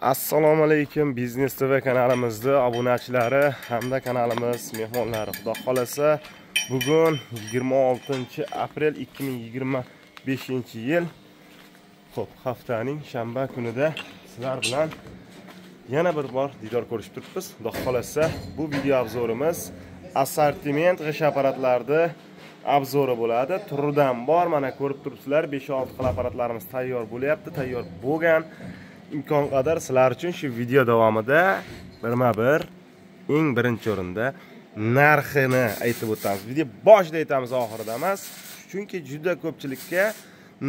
Assalomu alaykum Biznes TV kanalimizda obunachilari hamda kanalimiz mehmonlari. Xudo xolasa bugun 26 aprel 2025-yil. Xo'p, haftaning shanba kunida sizlar bilan yana bir bor diydor ko'rishib turibmiz. Xudo xolasa bu video obzorimiz assortiment g'ish apparatlarida obzori bo'ladi. Turidan bor, mana ko'rib turibsizlar, 5-6 xil apparatlarimiz tayyor bo'lyapti, tayyor bo'lgan. İmkon qadar sizlar uchun shu video davomida birma-bir eng birinchi o'rinda narxini aytib o'tamiz. Video boshida aytamiz, oxirida emas. Chunki juda ko'pchilikka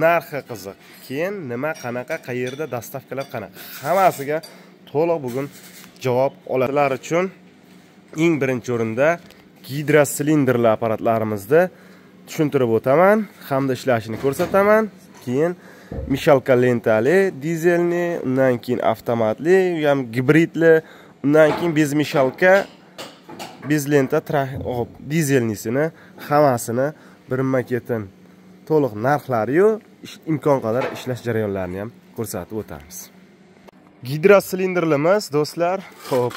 narxi qiziq. Keyin nima, qanaqa, qayerda, dastavkalar qanaqa, hammasiga to'liq bugun javob oladilar uchun eng birinchi o'rinda gidrosilindrli apparatlarimizni tushuntirib o'taman hamda ishlashini ko'rsataman. Keyin mishalka lentali, dizelli, undan keyin avtomatli, ham gibridli, undan keyin bez mishalka, bez lenta, dizelnisini hammasini birma-ketin to'liq narxlari-yu imkon qadar ishlash jarayonlarini ham ko'rsatib o'tamiz. Gidrosilindrlimiz do'stlar, xo'p,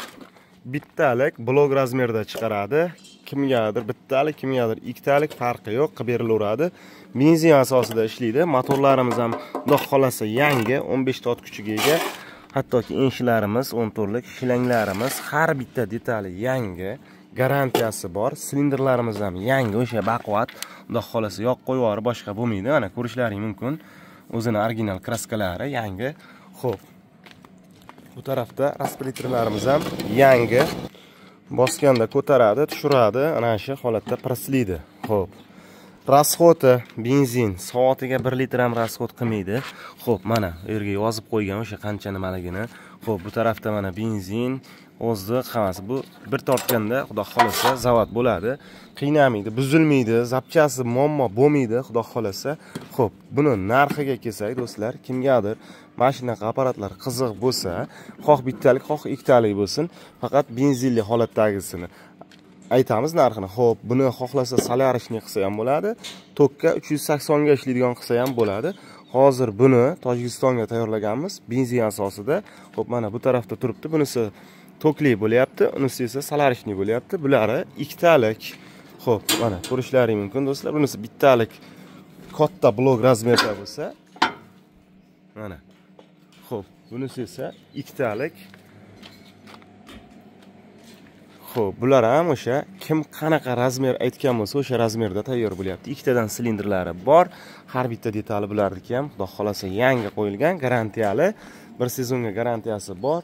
bittalik blok razmerda chiqaradi. Kimgadir bittalik, kimgadir ikkitalik farqi yo'q, qilib berilaveradi. Benzin asosida ishlaydi. Motorlarimiz ham xudo xolasa yangi, 15 ta ot kuchiga ega. Hattoki enshlarimiz, 14 lik shilanglarimiz har bitta detali yangi, garantiyasi bor. Silindrlarimiz ham yangi, o'sha baquvvat. Xudo xolasa yoq qo'yvori boshqa bo'lmaydi. Mana ko'rishlaring mumkin. O'zini original kraskalari yangi. Xo'p. Bu tarafda rasparatorlarimiz ham yangi. Bosganda ko'taradi, tushiradi, ana shu holatda proslaydi. Xo'p. Rasxoti benzin soatiga 1 litr ham rasxot qilmaydi. Xo'p, mana bu yerga yozib qo'ygan o'sha qancha nimaligini. Xo'p, bu tarafda mana benzin, oziq, hammasi bu bir tortganda xudo xolasa zavod bo'ladi. Qiynamaydi, buzilmaydi, zapchasi muammo bo'lmaydi, xudo xolasa. Xo'p, buni narxiga kelsak do'stlar, kimgadir mashinaga apparatlar qiziq bo'lsa, xoh bittalik, xoh ikkitalik bo'lsin, faqat benzinli holatdagisini aytamiz narxini. Xo'p, buni xohlasa solarishni qilsa ham bo'ladi, tokka 380 ga ishlaydigan qilsa ham bo'ladi. Hozir buni Tojikistonga tayyorlaganmiz, benzin asosida. Xo'p, mana bu tarafda turibdi. Bunisi tokli bo'lyapti, unisi esa solarishni bo'lyapti. Bulari ikkitalik. Xo'p, mana ko'rishlaring mumkin do'stlar. Bunisi bittalik katta blok razmerda bo'lsa, mana. Xo'p, bunisi esa ikkitalik. Xo'p, bular ham o'sha kim qanaqa razmer aytgan bo'lsa, o'sha razmerda tayyor bo'lyapti. Ikkitadan silindrlari bor. Har bitta detali bularniki ham xudo xolasa yangi qo'yilgan, garantiyali. Bir sezonga garantiyasi bor.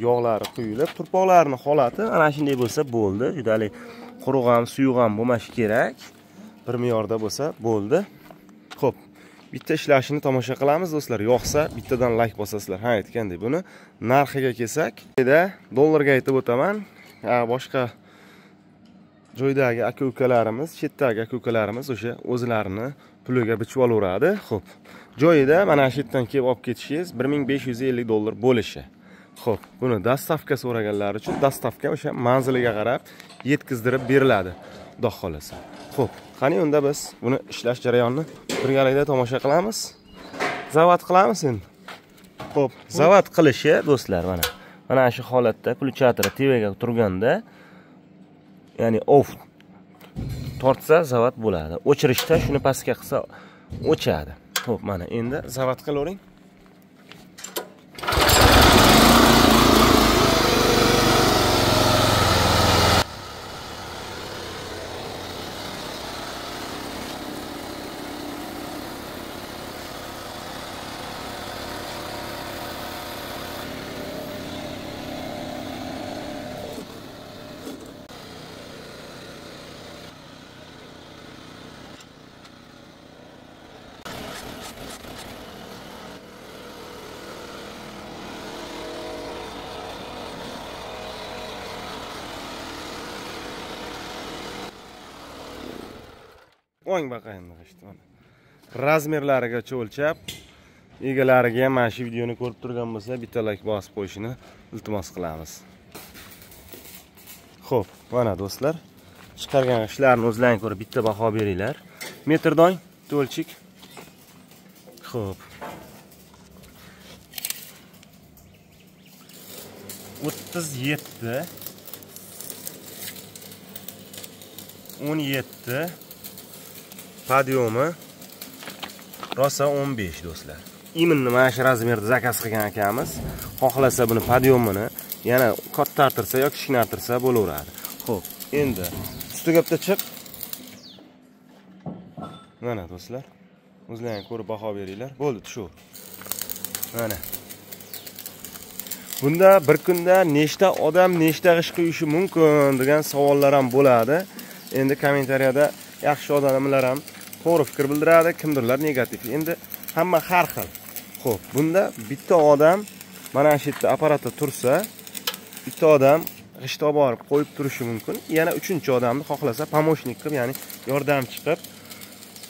Yog'lari quyilib, turpoqlarning holati ana shunday bo'lsa bo'ldi. Judalik quruq ham, suyuq ham bo'lmashi kerak. Bir me'yorda bo'lsa bo'ldi. Xo'p, bitta ishlashini tomosha qilamiz do'stlar. Yoqsa bittadan like bosasizlar. Ha, aytgandek buni narxiga kelsak, dollarga aytib o'taman. Boshqa joydagi aka-ukalarimiz, chetdagi aka-ukalarimiz o'sha o'zlarini puliga bichib olaveradi. Xo'p, joyida mana shu yerdan kelib olib ketishingiz 1550 dollar bo'lishi. Xo'p, buni dastavka so'raganlar uchun dastavka o'sha manziliga qarab yetkazdirib beriladi, xudo xolasa. Xo'p, qani unda biz buni ishlash jarayonini birgalikda tomosha qilamiz. Zavod qilamiz endi. Xo'p, zavod qilishi do'stlar mana shu holatda ключатори tevaga turganda, ya'ni off tortsa zavod bo'ladi. O'chirishda shuni pastga qilsa o'chadi. Xo'p, mana endi zavod qilavering. O'ng baqayni g'ishti mana. Razmerlarigacha o'lchab, egalariga ham mana shu videoni ko'rib turgan bo'lsa, bitta like bosib qo'yishini iltimos qilamiz. Xo'p, mana do'stlar, chiqargan ishlarni o'zlaring ko'rib bitta baho beringlar. Metr doing, to'lchik Xo'p. 37 17 podyomi rosa 15 do'stlar. Iminni mana shu razmerda zakaz qilgan akamiz. Xohlasa buni podyomini yana kattartirsa yoki kichiklartirsa bo'laveradi. Xo'p, endi ustiga bitta chiq. Mana do'stlar, o'zlaring ko'rib baho beringlar. Bo'ldi, shu. Mana. Bunda bir kunda nechta odam nechta g'ish quyishi mumkin degan savollar ham bo'ladi. Endi kommentariyada yaxshi odamlar ham to'g'ri fikr bildiradi, kimdirlar negativ. Endi hamma har xil. Xo'p, bunda bitta odam mana shu yerda apparatda tursa, bitta odam g'ishtni olib borib qo'yib turishi mumkin. Yana 3-chi odamni xohlasa pomoshnik qilib, ya'ni yordamchi qilib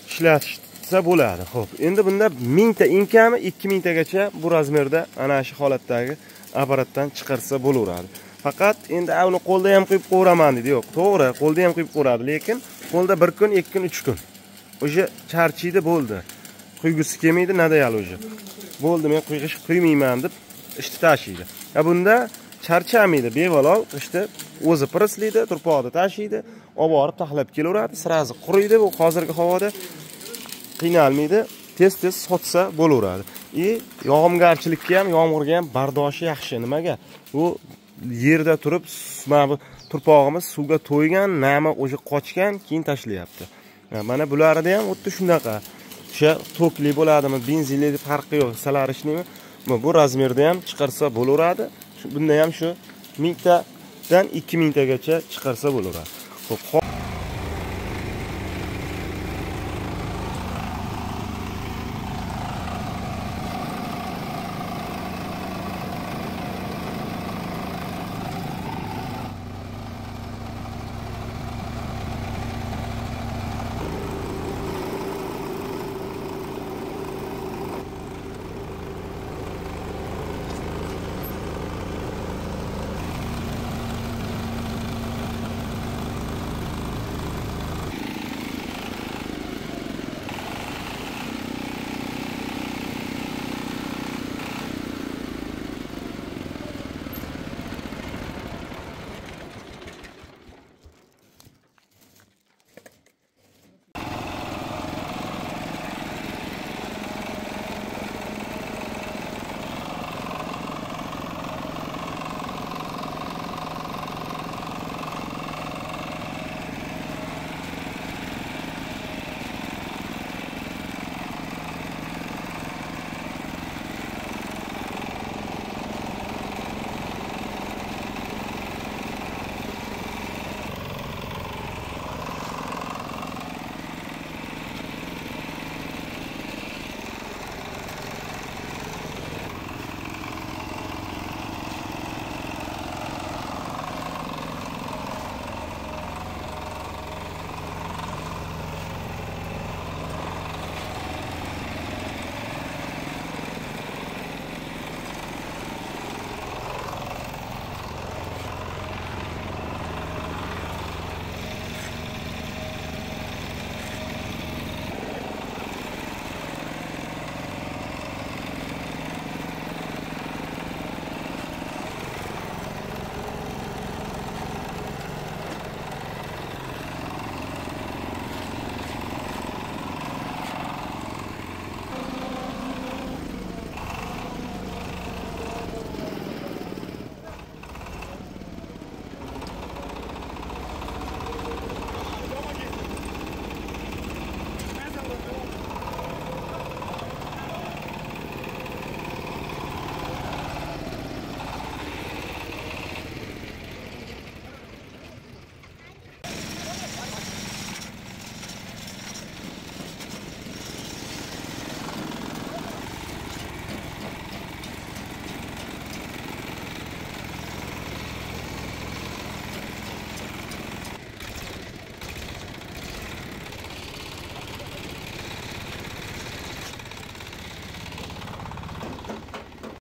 ishlatsa bo'ladi. Xo'p, endi bunda 1000 ta inkami 2000 tagacha bu razmerda ana shu holatdagi apparatdan chiqarsa bo'laveradi. Faqat endi uni qo'lda ham qo'yib qo'raman dedi. Yo'q, to'g'ri, qo'lda ham qo'yib qo'radi, lekin qo'lda 1 kun, 2 kun, 3 kun. O'sha charchiydi bo'ldi. Quygisi kelmaydi, nadayal o'sha. Bo'ldi, men quyg'ish quymayman deb ishni tashiydi. Bunda charchamaydi, bemalol ishni o'zi pirislaydi, turpoqda tashiydi, olib borib taxlab kelaveradi, sirazi quriydi. Bu hozirgi havoda qiynalmaydi, tez-tez sotsa bo'laveradi. Yog'ingarchilikka ham, yomg'irga ham bardoshi yaxshi. Nimaga? Bu yerda turib, mana bu turpog'imiz suvga to'ygan, nami o'sha qochgan, keyin tashlayapti. Mana bularida ham xuddi shunaqa. O'sha tokli bo'ladimi, benzinli deb farqi yo'q, salarishmi? Bu razmerda ham chiqarsa bo'laveradi. Bunda ham shu 1000 tadan 2000 tagacha chiqarsa bo'laveradi. Xo'p.